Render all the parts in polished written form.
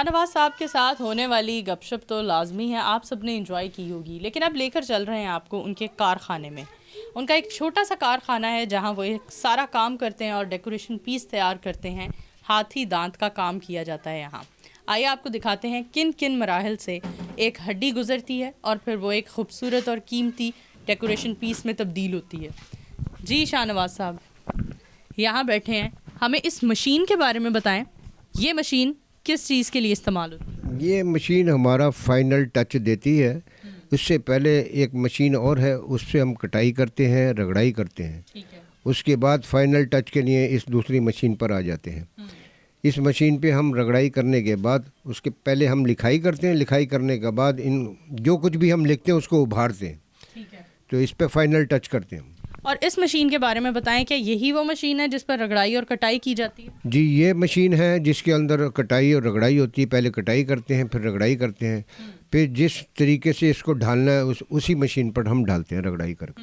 शाहनवाज साहब के साथ होने वाली गपशप तो लाजमी है, आप सब ने एंजॉय की होगी, लेकिन अब लेकर चल रहे हैं आपको उनके कारखाने में। उनका एक छोटा सा कारखाना है जहां वो एक सारा काम करते हैं और डेकोरेशन पीस तैयार करते हैं। हाथी दांत का काम किया जाता है यहाँ। आइए आपको दिखाते हैं किन किन मराहल से एक हड्डी गुजरती है और फिर वो एक खूबसूरत और कीमती डेकोरेशन पीस में तब्दील होती है। जी शाहनवाज साहब यहाँ बैठे हैं, हमें इस मशीन के बारे में बताएं। ये मशीन किस चीज़ के लिए इस्तेमाल होती है? ये मशीन हमारा फाइनल टच देती है। उससे पहले एक मशीन और है, उससे हम कटाई करते हैं, रगड़ाई करते हैं। ठीक है। उसके बाद फाइनल टच के लिए इस दूसरी मशीन पर आ जाते हैं। इस मशीन पे हम रगड़ाई करने के बाद उसके पहले हम लिखाई करते हैं। लिखाई करने के बाद इन जो कुछ भी हम लिखते हैं उसको उभारते हैं। ठीक है। तो इस पे फाइनल टच करते हैं। और इस मशीन के बारे में बताएं, क्या यही वो मशीन है जिस पर रगड़ाई और कटाई की जाती है? जी, ये मशीन है जिसके अंदर कटाई और रगड़ाई होती है। पहले कटाई करते हैं, फिर रगड़ाई करते हैं, फिर जिस तरीके से इसको ढालना है उसी मशीन पर हम ढालते हैं रगड़ाई करके।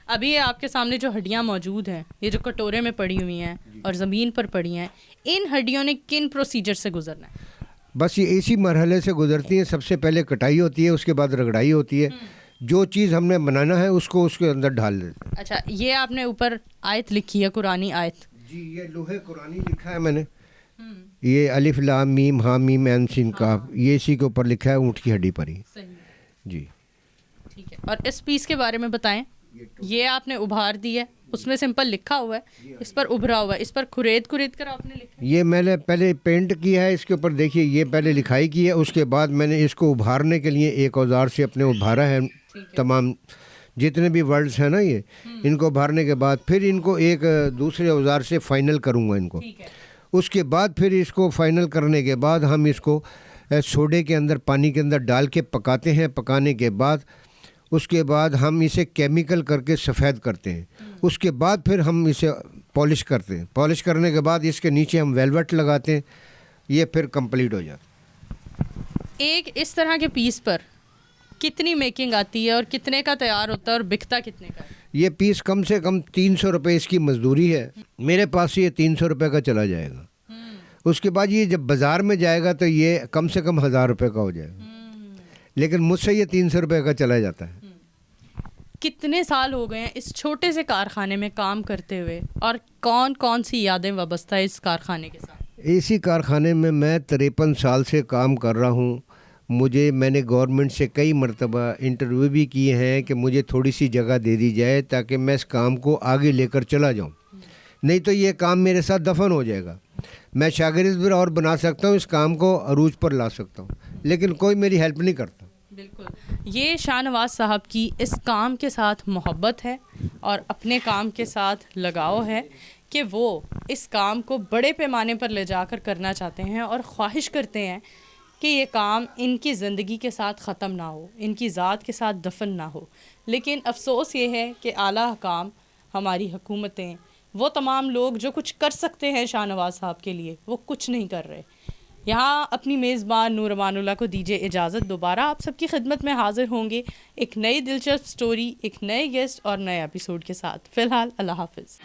अभी ये आपके सामने जो हड्डियां मौजूद हैं, ये जो कटोरे में पड़ी हुई हैं और ज़मीन पर पड़ी हैं, इन हड्डियों ने किन प्रोसीजर से गुजरना है? बस ये इसी मरहले से गुजरती हैं। सबसे पहले कटाई होती है, उसके बाद रगड़ाई होती है। जो चीज़ हमने बनाना है उसको उसके अंदर डाल देते हैं। अच्छा, ये आपने ऊपर आयत लिखी है, कुरानी आयत। जी, ये लोहे कुरानी लिखा है मैंने। ये अलिफ लाम मीम हा मीम ऐन सीन काफ, ये इसी के ऊपर लिखा है, ऊँट की हड्डी पर ही। सही। जी ठीक है। और इस पीस के बारे में बताएं। ये आपने उभार दी है, उसमें सिंपल लिखा हुआ है, इस पर उभरा हुआ है, इस पर खुरेद कर आपने लिखा है। ये मैंने पहले पेंट किया है इसके ऊपर। देखिए, ये पहले लिखाई की है, उसके बाद मैंने इसको उभारने के लिए एक औजार से अपने उभारा है। तमाम जितने भी वर्ड्स हैं ना, ये इनको उभारने के बाद फिर इनको एक दूसरे औजार से फाइनल करूँगा इनको। उसके बाद फिर इसको फाइनल करने के बाद हम इसको सोडे के अंदर, पानी के अंदर डाल के पकाते हैं। पकाने के बाद उसके बाद हम इसे केमिकल करके सफ़ेद करते हैं। उसके बाद फिर हम इसे पॉलिश करते हैं। पॉलिश करने के बाद इसके नीचे हम वेलवेट लगाते हैं। ये फिर कंप्लीट हो जाता है। एक इस तरह के पीस पर कितनी मेकिंग आती है और कितने का तैयार होता है और बिकता कितने का है? ये पीस कम से कम 300 रुपये इसकी मजदूरी है। मेरे पास ये 300 रुपये का चला जाएगा। उसके बाद ये जब बाज़ार में जाएगा तो ये कम से कम 1000 रुपये का हो जाएगा, लेकिन मुझसे ये 300 रुपये का चला जाता है। कितने साल हो गए हैं इस छोटे से कारखाने में काम करते हुए, और कौन कौन सी यादें वाबस्ता है इस कारखाने के साथ? इसी कारखाने में मैं 53 साल से काम कर रहा हूँ। मैंने गवर्नमेंट से कई मरतबा इंटरव्यू भी किए हैं कि मुझे थोड़ी सी जगह दे दी जाए ताकि मैं इस काम को आगे लेकर चला जाऊँ, नहीं तो ये काम मेरे साथ दफन हो जाएगा। मैं शागिर्द भी और बना सकता हूँ, इस काम को अरूज पर ला सकता हूँ, लेकिन कोई मेरी हेल्प नहीं करता। बिल्कुल, ये शाहनवाज साहब की इस काम के साथ मोहब्बत है और अपने काम के साथ लगाव है कि वो इस काम को बड़े पैमाने पर ले जाकर करना चाहते हैं और ख्वाहिश करते हैं कि ये काम इनकी ज़िंदगी के साथ ख़त्म ना हो, इनकी ज़ात के साथ दफन ना हो। लेकिन अफसोस ये है कि आला हुकाम, हमारी हुकूमतें, वो तमाम लोग जो कुछ कर सकते हैं शाहनवाज साहब के लिए, वो कुछ नहीं कर रहे। यहाँ अपनी मेज़बान नूर अमानुल्लाह को दीजिए इजाज़त। दोबारा आप सबकी खिदमत में हाज़िर होंगे एक नई दिलचस्प स्टोरी, एक नए गेस्ट और नए एपिसोड के साथ। फ़िलहाल अल्लाह हाफ़िज़।